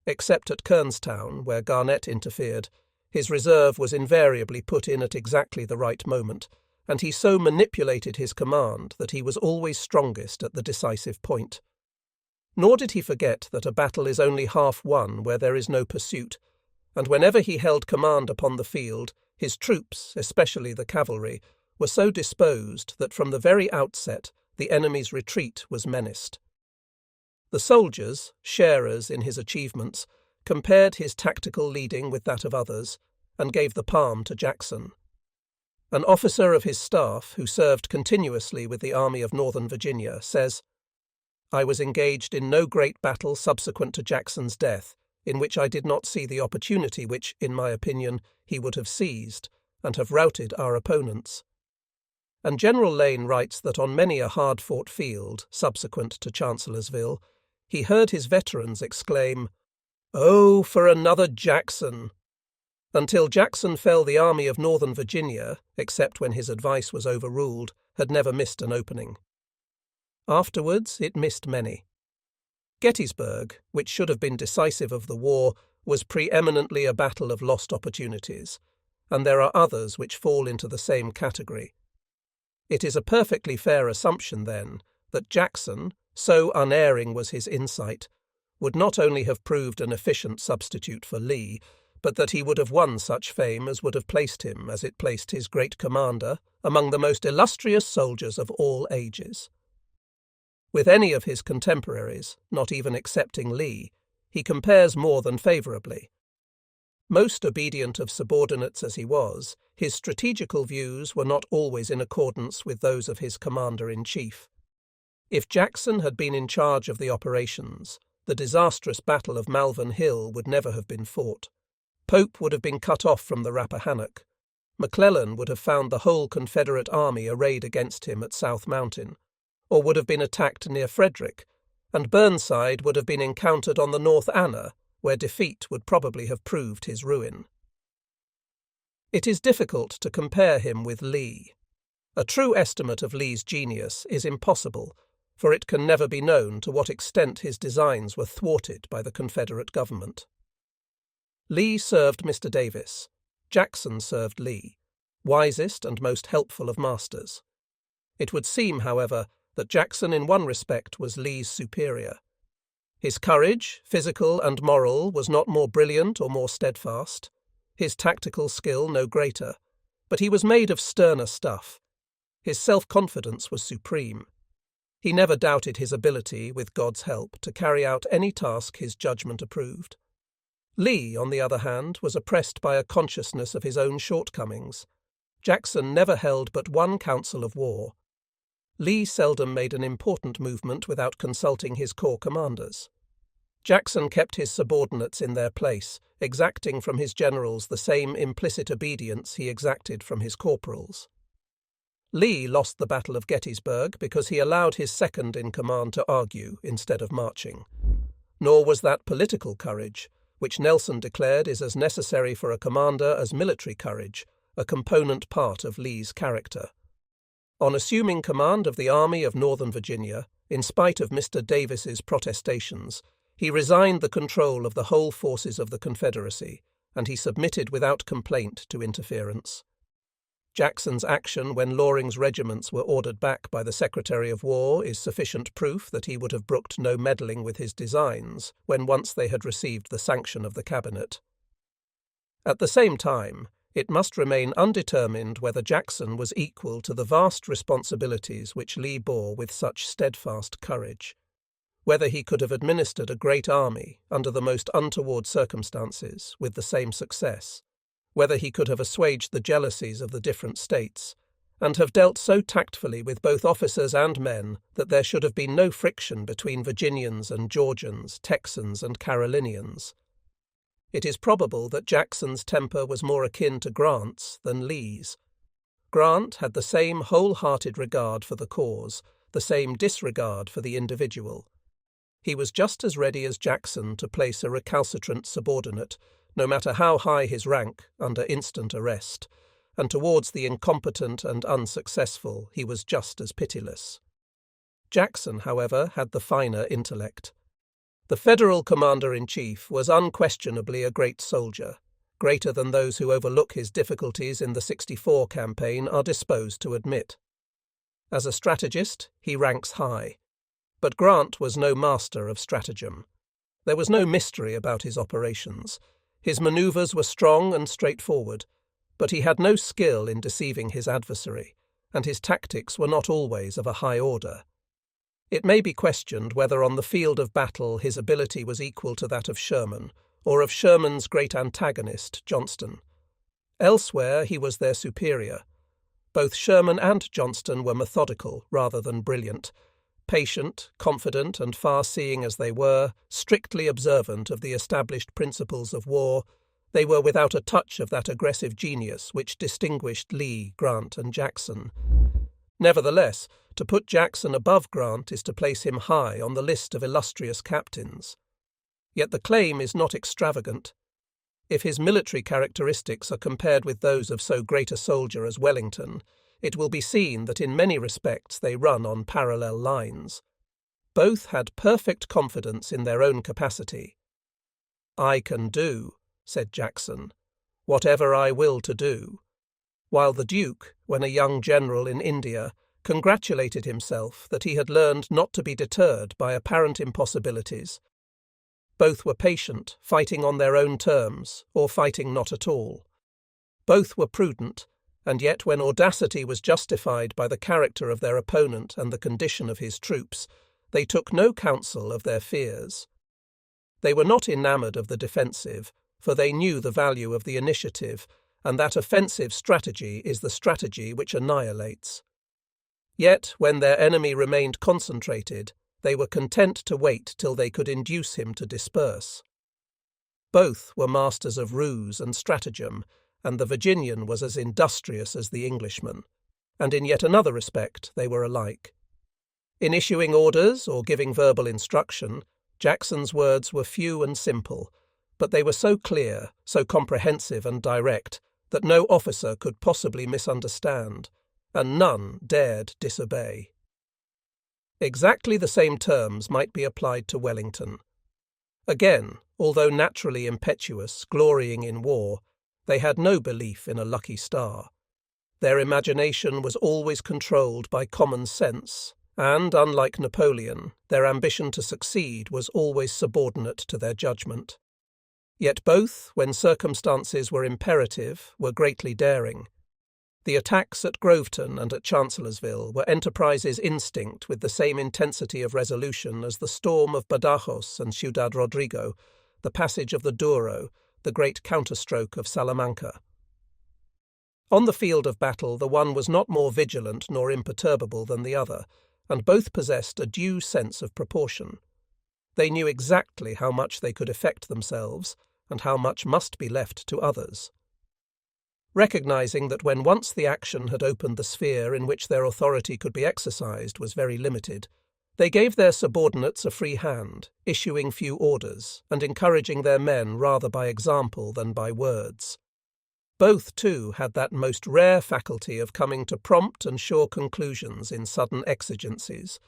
Except at Kernstown, where Garnett interfered, his reserve was invariably put in at exactly the right moment, and he so manipulated his command that he was always strongest at the decisive point. Nor did he forget that a battle is only half won where there is no pursuit, and whenever he held command upon the field, his troops, especially the cavalry, were so disposed that from the very outset the enemy's retreat was menaced. The soldiers, sharers in his achievements, compared his tactical leading with that of others, and gave the palm to Jackson. An officer of his staff, who served continuously with the Army of Northern Virginia, says, "I was engaged in no great battle subsequent to Jackson's death, in which I did not see the opportunity which, in my opinion, he would have seized, and have routed our opponents." And General Lane writes that on many a hard-fought field, subsequent to Chancellorsville, he heard his veterans exclaim, "Oh, for another Jackson!" Until Jackson fell, the Army of Northern Virginia, except when his advice was overruled, had never missed an opening. Afterwards it missed many. Gettysburg, which should have been decisive of the war, was preeminently a battle of lost opportunities, and there are others which fall into the same category. It is a perfectly fair assumption, then, that Jackson, so unerring was his insight, would not only have proved an efficient substitute for Lee, but that he would have won such fame as would have placed him, as it placed his great commander, among the most illustrious soldiers of all ages. With any of his contemporaries, not even excepting Lee, he compares more than favourably. Most obedient of subordinates as he was, his strategical views were not always in accordance with those of his commander-in-chief. If Jackson had been in charge of the operations, the disastrous Battle of Malvern Hill would never have been fought. Pope would have been cut off from the Rappahannock. McClellan would have found the whole Confederate army arrayed against him at South Mountain, or would have been attacked near Frederick, and Burnside would have been encountered on the North Anna, where defeat would probably have proved his ruin. It is difficult to compare him with Lee. A true estimate of Lee's genius is impossible, for it can never be known to what extent his designs were thwarted by the Confederate government. Lee served Mr. Davis. Jackson served Lee, wisest and most helpful of masters. It would seem, however, that Jackson in one respect was Lee's superior. His courage, physical and moral, was not more brilliant or more steadfast, his tactical skill no greater, but he was made of sterner stuff. His self-confidence was supreme. He never doubted his ability, with God's help, to carry out any task his judgment approved. Lee, on the other hand, was oppressed by a consciousness of his own shortcomings. Jackson never held but one council of war. Lee seldom made an important movement without consulting his corps commanders. Jackson kept his subordinates in their place, exacting from his generals the same implicit obedience he exacted from his corporals. Lee lost the Battle of Gettysburg because he allowed his second-in-command to argue instead of marching. Nor was that political courage, which Nelson declared is as necessary for a commander as military courage, a component part of Lee's character. On assuming command of the Army of Northern Virginia, in spite of Mr. Davis's protestations, he resigned the control of the whole forces of the Confederacy, and he submitted without complaint to interference. Jackson's action when Loring's regiments were ordered back by the Secretary of War is sufficient proof that he would have brooked no meddling with his designs when once they had received the sanction of the Cabinet. At the same time, it must remain undetermined whether Jackson was equal to the vast responsibilities which Lee bore with such steadfast courage, whether he could have administered a great army under the most untoward circumstances with the same success, whether he could have assuaged the jealousies of the different states, and have dealt so tactfully with both officers and men that there should have been no friction between Virginians and Georgians, Texans and Carolinians. It is probable that Jackson's temper was more akin to Grant's than Lee's. Grant had the same whole-hearted regard for the cause, the same disregard for the individual. He was just as ready as Jackson to place a recalcitrant subordinate, no matter how high his rank, under instant arrest, and towards the incompetent and unsuccessful he was just as pitiless. Jackson, however, had the finer intellect. The Federal Commander-in-Chief was unquestionably a great soldier, greater than those who overlook his difficulties in the '64 campaign are disposed to admit. As a strategist, he ranks high. But Grant was no master of stratagem. There was no mystery about his operations. His manoeuvres were strong and straightforward, but he had no skill in deceiving his adversary, and his tactics were not always of a high order. It may be questioned whether on the field of battle his ability was equal to that of Sherman, or of Sherman's great antagonist, Johnston. Elsewhere he was their superior. Both Sherman and Johnston were methodical rather than brilliant. Patient, confident, and far-seeing as they were, strictly observant of the established principles of war, they were without a touch of that aggressive genius which distinguished Lee, Grant, and Jackson. Nevertheless, to put Jackson above Grant is to place him high on the list of illustrious captains. Yet the claim is not extravagant. If his military characteristics are compared with those of so great a soldier as Wellington, it will be seen that in many respects they run on parallel lines. Both had perfect confidence in their own capacity. "I can do," said Jackson, "whatever I will to do," while the Duke, when a young general in India, congratulated himself that he had learned not to be deterred by apparent impossibilities. Both were patient, fighting on their own terms, or fighting not at all. Both were prudent, and yet when audacity was justified by the character of their opponent and the condition of his troops, they took no counsel of their fears. They were not enamoured of the defensive, for they knew the value of the initiative, and that offensive strategy is the strategy which annihilates. Yet, when their enemy remained concentrated, they were content to wait till they could induce him to disperse. Both were masters of ruse and stratagem, and the Virginian was as industrious as the Englishman, and in yet another respect they were alike. In issuing orders or giving verbal instruction, Jackson's words were few and simple, but they were so clear, so comprehensive and direct, that no officer could possibly misunderstand, and none dared disobey. Exactly the same terms might be applied to Wellington. Again, although naturally impetuous, glorying in war, they had no belief in a lucky star. Their imagination was always controlled by common sense, and, unlike Napoleon, their ambition to succeed was always subordinate to their judgment. Yet both, when circumstances were imperative, were greatly daring. The attacks at Groveton and at Chancellorsville were enterprises instinct with the same intensity of resolution as the storm of Badajoz and Ciudad Rodrigo, the passage of the Douro, the great counterstroke of Salamanca. On the field of battle the one was not more vigilant nor imperturbable than the other, and both possessed a due sense of proportion. They knew exactly how much they could effect themselves, and how much must be left to others. Recognizing that when once the action had opened the sphere in which their authority could be exercised was very limited, they gave their subordinates a free hand, issuing few orders, and encouraging their men rather by example than by words. Both, too, had that most rare faculty of coming to prompt and sure conclusions in sudden exigencies,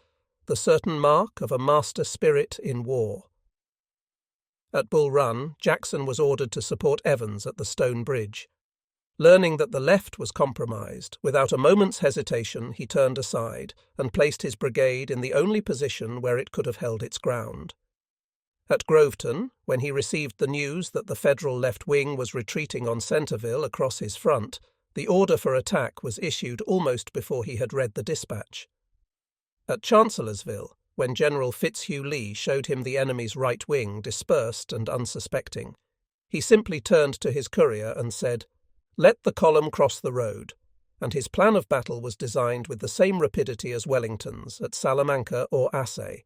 the certain mark of a master spirit in war. At Bull Run, Jackson was ordered to support Evans at the Stone Bridge. Learning that the left was compromised, without a moment's hesitation he turned aside and placed his brigade in the only position where it could have held its ground. At Groveton, when he received the news that the Federal left wing was retreating on Centreville across his front, the order for attack was issued almost before he had read the dispatch. At Chancellorsville, when General Fitzhugh Lee showed him the enemy's right wing dispersed and unsuspecting, he simply turned to his courier and said, "Let the column cross the road," and his plan of battle was designed with the same rapidity as Wellington's at Salamanca or Assaye.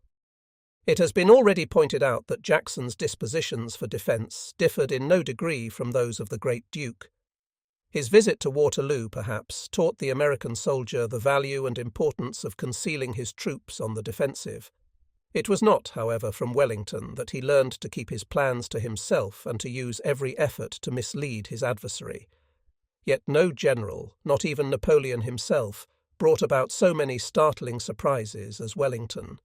It has been already pointed out that Jackson's dispositions for defence differed in no degree from those of the great Duke. His visit to Waterloo, perhaps, taught the American soldier the value and importance of concealing his troops on the defensive. It was not, however, from Wellington that he learned to keep his plans to himself and to use every effort to mislead his adversary. Yet no general, not even Napoleon himself, brought about so many startling surprises as Wellington.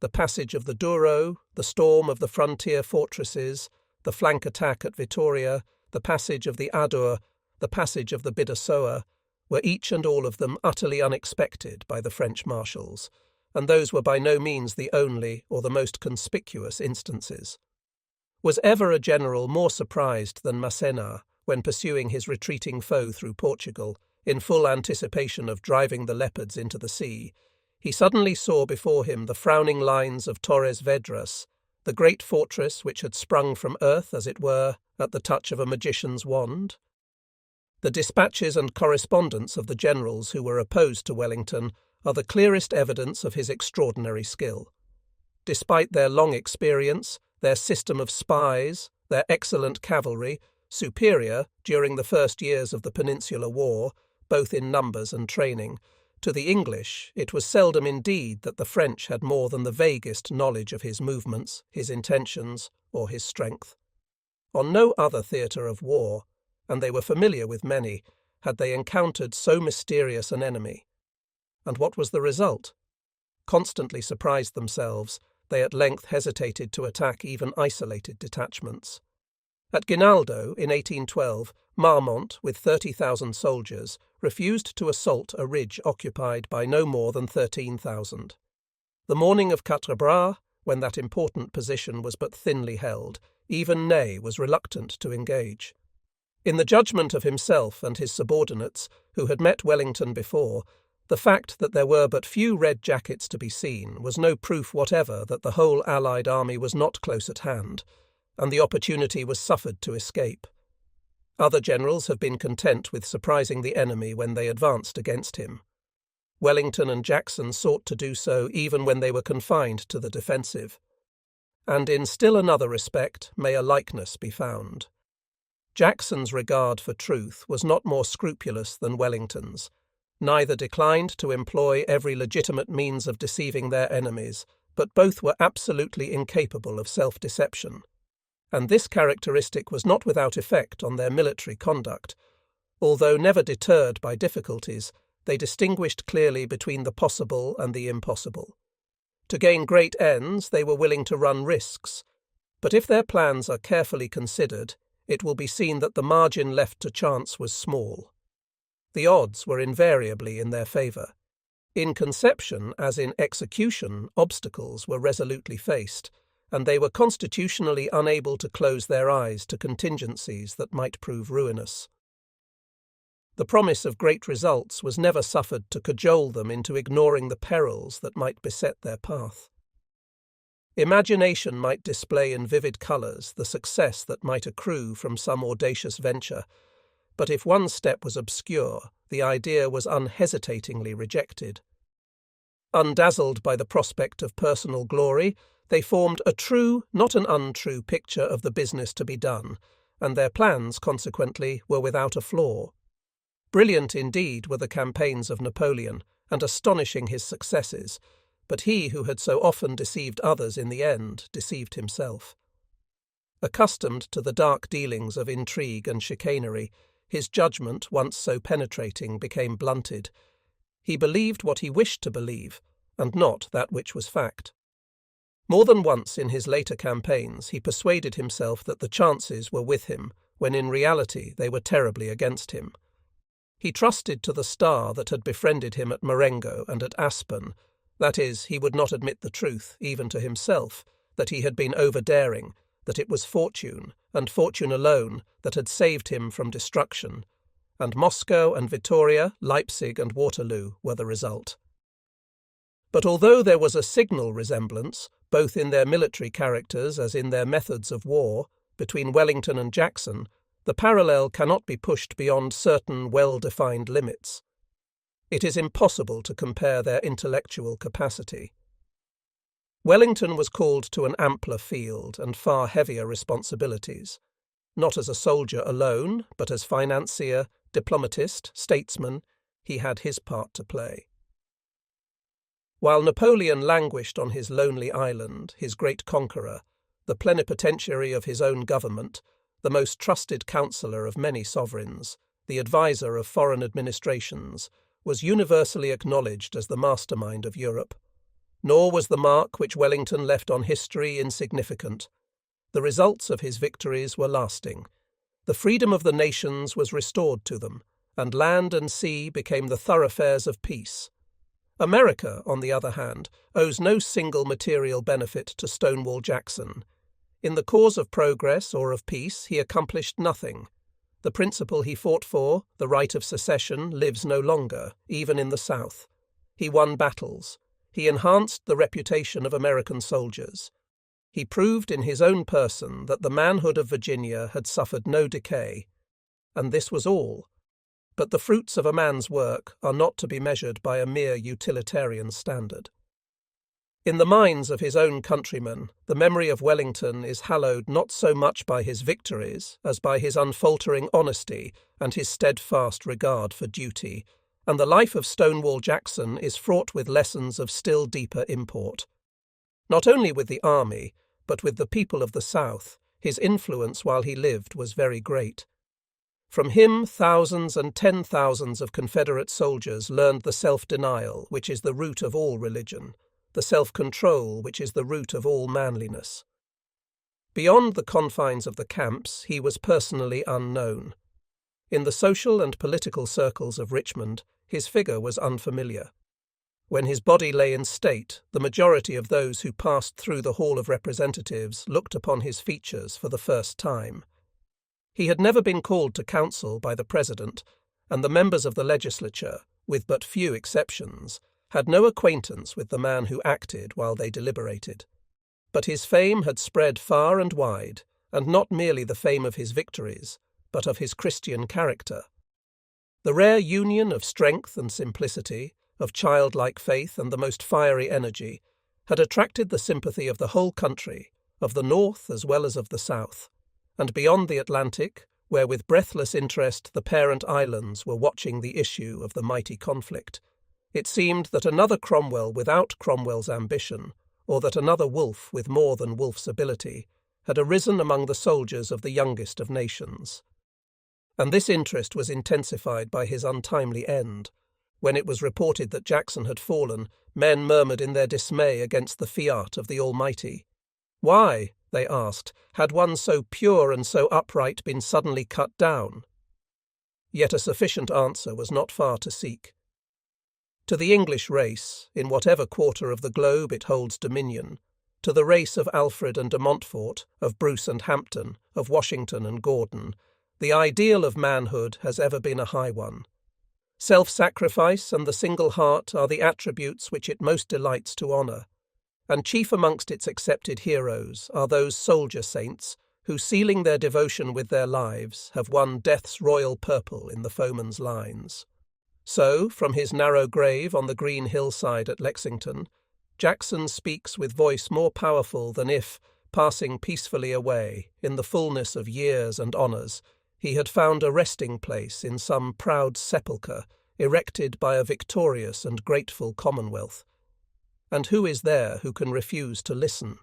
The passage of the Douro, the storm of the frontier fortresses, the flank attack at Vittoria, the passage of the Adour, the passage of the Bidassoa, were each and all of them utterly unexpected by the French marshals, and those were by no means the only or the most conspicuous instances. Was ever a general more surprised than Massena when pursuing his retreating foe through Portugal, in full anticipation of driving the leopards into the sea? He suddenly saw before him the frowning lines of Torres Vedras, the great fortress which had sprung from earth, as it were, at the touch of a magician's wand. The dispatches and correspondence of the generals who were opposed to Wellington are the clearest evidence of his extraordinary skill. Despite their long experience, their system of spies, their excellent cavalry, superior, during the first years of the Peninsular War, both in numbers and training, to the English, it was seldom indeed that the French had more than the vaguest knowledge of his movements, his intentions, or his strength. On no other theatre of war, and they were familiar with many, had they encountered so mysterious an enemy. And what was the result? Constantly surprised themselves, they at length hesitated to attack even isolated detachments. At Guinaldo, in 1812, Marmont, with 30,000 soldiers, refused to assault a ridge occupied by no more than 13,000. The morning of Quatre Bras, when that important position was but thinly held, even Ney was reluctant to engage. In the judgment of himself and his subordinates, who had met Wellington before, the fact that there were but few red jackets to be seen was no proof whatever that the whole Allied army was not close at hand, and the opportunity was suffered to escape. Other generals have been content with surprising the enemy when they advanced against him. Wellington and Jackson sought to do so even when they were confined to the defensive. And in still another respect may a likeness be found. Jackson's regard for truth was not more scrupulous than Wellington's. Neither declined to employ every legitimate means of deceiving their enemies, but both were absolutely incapable of self-deception. And this characteristic was not without effect on their military conduct. Although never deterred by difficulties, they distinguished clearly between the possible and the impossible. To gain great ends, they were willing to run risks. But if their plans are carefully considered, it will be seen that the margin left to chance was small. The odds were invariably in their favour. In conception, as in execution, obstacles were resolutely faced, and they were constitutionally unable to close their eyes to contingencies that might prove ruinous. The promise of great results was never suffered to cajole them into ignoring the perils that might beset their path. Imagination might display in vivid colours the success that might accrue from some audacious venture, but if one step was obscure, the idea was unhesitatingly rejected. Undazzled by the prospect of personal glory, they formed a true, not an untrue picture of the business to be done, and their plans, consequently, were without a flaw. Brilliant indeed were the campaigns of Napoleon, and astonishing his successes, but he who had so often deceived others in the end deceived himself. Accustomed to the dark dealings of intrigue and chicanery, his judgment, once so penetrating, became blunted. He believed what he wished to believe, and not that which was fact. More than once in his later campaigns he persuaded himself that the chances were with him, when in reality they were terribly against him. He trusted to the star that had befriended him at Marengo and at Aspen. That is, he would not admit the truth, even to himself, that he had been over-daring, that it was fortune, and fortune alone, that had saved him from destruction, and Moscow and Vittoria, Leipzig and Waterloo were the result. But although there was a signal resemblance, both in their military characters as in their methods of war, between Wellington and Jackson, the parallel cannot be pushed beyond certain well-defined limits. It is impossible to compare their intellectual capacity. Wellington was called to an ampler field and far heavier responsibilities, not as a soldier alone, but as financier, diplomatist, statesman, he had his part to play. While Napoleon languished on his lonely island, his great conqueror, the plenipotentiary of his own government, the most trusted counsellor of many sovereigns, the adviser of foreign administrations, was universally acknowledged as the mastermind of Europe. Nor was the mark which Wellington left on history insignificant. The results of his victories were lasting. The freedom of the nations was restored to them, and land and sea became the thoroughfares of peace. America, on the other hand, owes no single material benefit to Stonewall Jackson. In the cause of progress or of peace, he accomplished nothing. The principle he fought for, the right of secession, lives no longer, even in the South. He won battles. He enhanced the reputation of American soldiers. He proved in his own person that the manhood of Virginia had suffered no decay. And this was all. But the fruits of a man's work are not to be measured by a mere utilitarian standard. In the minds of his own countrymen, the memory of Wellington is hallowed not so much by his victories as by his unfaltering honesty and his steadfast regard for duty, and the life of Stonewall Jackson is fraught with lessons of still deeper import. Not only with the army, but with the people of the South, his influence while he lived was very great. From him, thousands and 10,000s of Confederate soldiers learned the self-denial which is the root of all religion, the self-control which is the root of all manliness. Beyond the confines of the camps, he was personally unknown. In the social and political circles of Richmond, his figure was unfamiliar. When his body lay in state, the majority of those who passed through the Hall of Representatives looked upon his features for the first time. He had never been called to council by the President, and the members of the legislature, with but few exceptions, had no acquaintance with the man who acted while they deliberated. But his fame had spread far and wide, and not merely the fame of his victories, but of his Christian character. The rare union of strength and simplicity, of childlike faith and the most fiery energy, had attracted the sympathy of the whole country, of the North as well as of the South, and beyond the Atlantic, where with breathless interest the parent islands were watching the issue of the mighty conflict, it seemed that another Cromwell without Cromwell's ambition, or that another Wolfe with more than Wolfe's ability, had arisen among the soldiers of the youngest of nations. And this interest was intensified by his untimely end. When it was reported that Jackson had fallen, men murmured in their dismay against the fiat of the Almighty. Why, they asked, had one so pure and so upright been suddenly cut down? Yet a sufficient answer was not far to seek. To the English race, in whatever quarter of the globe it holds dominion, to the race of Alfred and de Montfort, of Bruce and Hampton, of Washington and Gordon, the ideal of manhood has ever been a high one. Self-sacrifice and the single heart are the attributes which it most delights to honour, and chief amongst its accepted heroes are those soldier saints who, sealing their devotion with their lives, have won death's royal purple in the foeman's lines. So, from his narrow grave on the green hillside at Lexington, Jackson speaks with voice more powerful than if, passing peacefully away, in the fullness of years and honours, he had found a resting place in some proud sepulchre erected by a victorious and grateful Commonwealth. And who is there who can refuse to listen?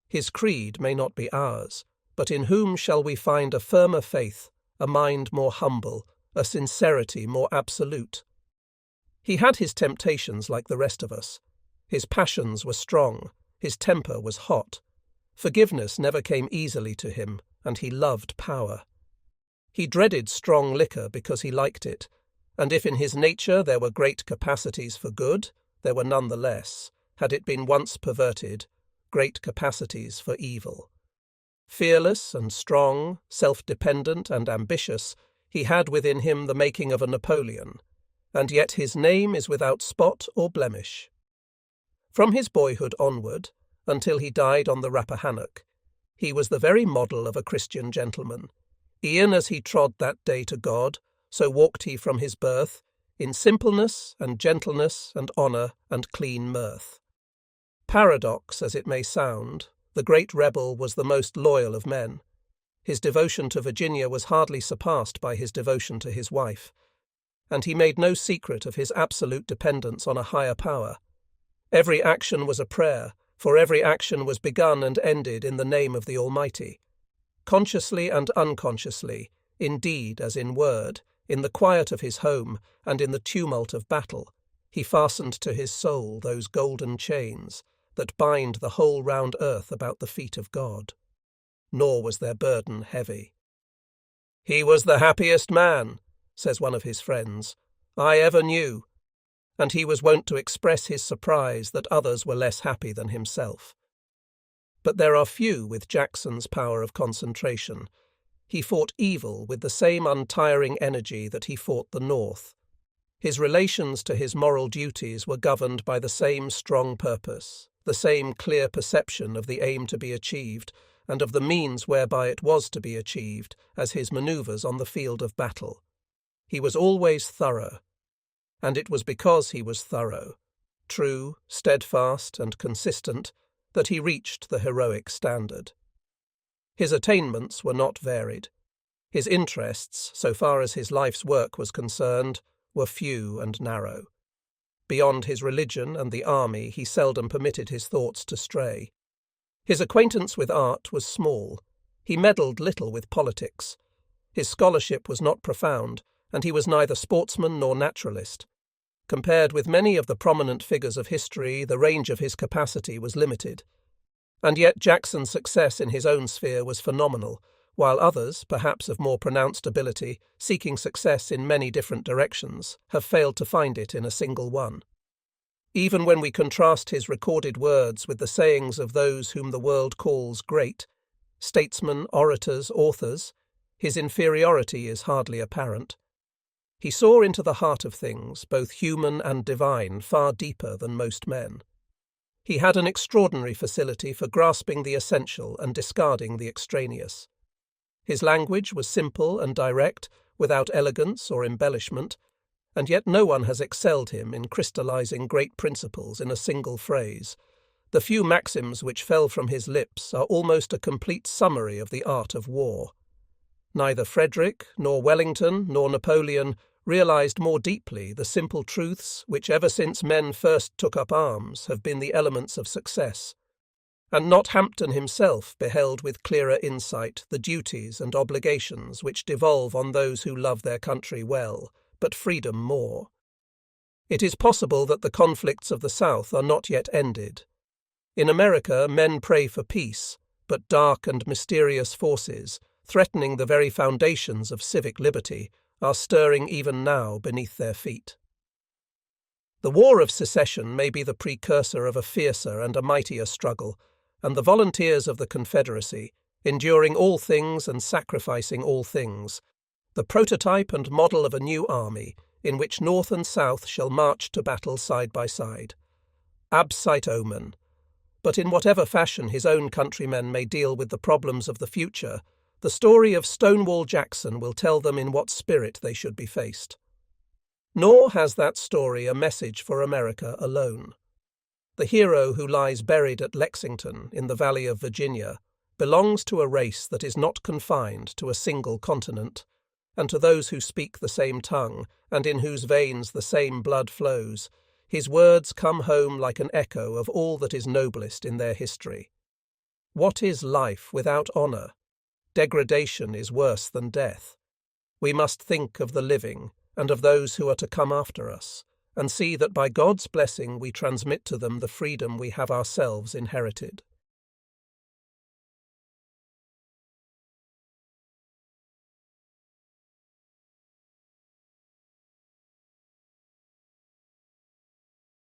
His creed may not be ours, but in whom shall we find a firmer faith, a mind more humble, a sincerity more absolute? He had his temptations like the rest of us. His passions were strong, his temper was hot. Forgiveness never came easily to him, and he loved power. He dreaded strong liquor because he liked it, and if in his nature there were great capacities for good, there were none the less, had it been once perverted, great capacities for evil. Fearless and strong, self-dependent and ambitious, he had within him the making of a Napoleon, and yet his name is without spot or blemish. From his boyhood onward, until he died on the Rappahannock, he was the very model of a Christian gentleman. E'en as he trod that day to God, so walked he from his birth, in simpleness and gentleness and honour and clean mirth. Paradox as it may sound, the great rebel was the most loyal of men. His devotion to Virginia was hardly surpassed by his devotion to his wife, and he made no secret of his absolute dependence on a higher power. Every action was a prayer, for every action was begun and ended in the name of the Almighty. Consciously and unconsciously, in deed as in word, in the quiet of his home and in the tumult of battle, he fastened to his soul those golden chains that bind the whole round earth about the feet of God. Nor was their burden heavy. "He was the happiest man," says one of his friends, "I ever knew," and he was wont to express his surprise that others were less happy than himself. But there are few with Jackson's power of concentration. He fought evil with the same untiring energy that he fought the North. His relations to his moral duties were governed by the same strong purpose, the same clear perception of the aim to be achieved, and of the means whereby it was to be achieved, as his manoeuvres on the field of battle. He was always thorough, and it was because he was thorough, true, steadfast, and consistent, that he reached the heroic standard. His attainments were not varied. His interests, so far as his life's work was concerned, were few and narrow. Beyond his religion and the army, he seldom permitted his thoughts to stray. His acquaintance with art was small. He meddled little with politics. His scholarship was not profound, and he was neither sportsman nor naturalist. Compared with many of the prominent figures of history, the range of his capacity was limited. And yet Jackson's success in his own sphere was phenomenal, while others, perhaps of more pronounced ability, seeking success in many different directions, have failed to find it in a single one. Even when we contrast his recorded words with the sayings of those whom the world calls great, statesmen, orators, authors, his inferiority is hardly apparent. He saw into the heart of things, both human and divine, far deeper than most men. He had an extraordinary facility for grasping the essential and discarding the extraneous. His language was simple and direct, without elegance or embellishment, and yet no one has excelled him in crystallizing great principles in a single phrase. The few maxims which fell from his lips are almost a complete summary of the art of war. Neither Frederick, nor Wellington, nor Napoleon realized more deeply the simple truths which ever since men first took up arms have been the elements of success. And not Hampden himself beheld with clearer insight the duties and obligations which devolve on those who love their country well, but freedom more. It is possible that the conflicts of the South are not yet ended. In America, men pray for peace, but dark and mysterious forces, threatening the very foundations of civic liberty, are stirring even now beneath their feet. The War of Secession may be the precursor of a fiercer and a mightier struggle, and the volunteers of the Confederacy, enduring all things and sacrificing all things, the prototype and model of a new army, in which North and South shall march to battle side by side. Absite omen. But in whatever fashion his own countrymen may deal with the problems of the future, the story of Stonewall Jackson will tell them in what spirit they should be faced. Nor has that story a message for America alone. The hero who lies buried at Lexington in the Valley of Virginia belongs to a race that is not confined to a single continent, and to those who speak the same tongue and in whose veins the same blood flows. His words come home like an echo of all that is noblest in their history. What is life without honour? Degradation is worse than death. We must think of the living and of those who are to come after us, and see that by God's blessing we transmit to them the freedom we have ourselves inherited.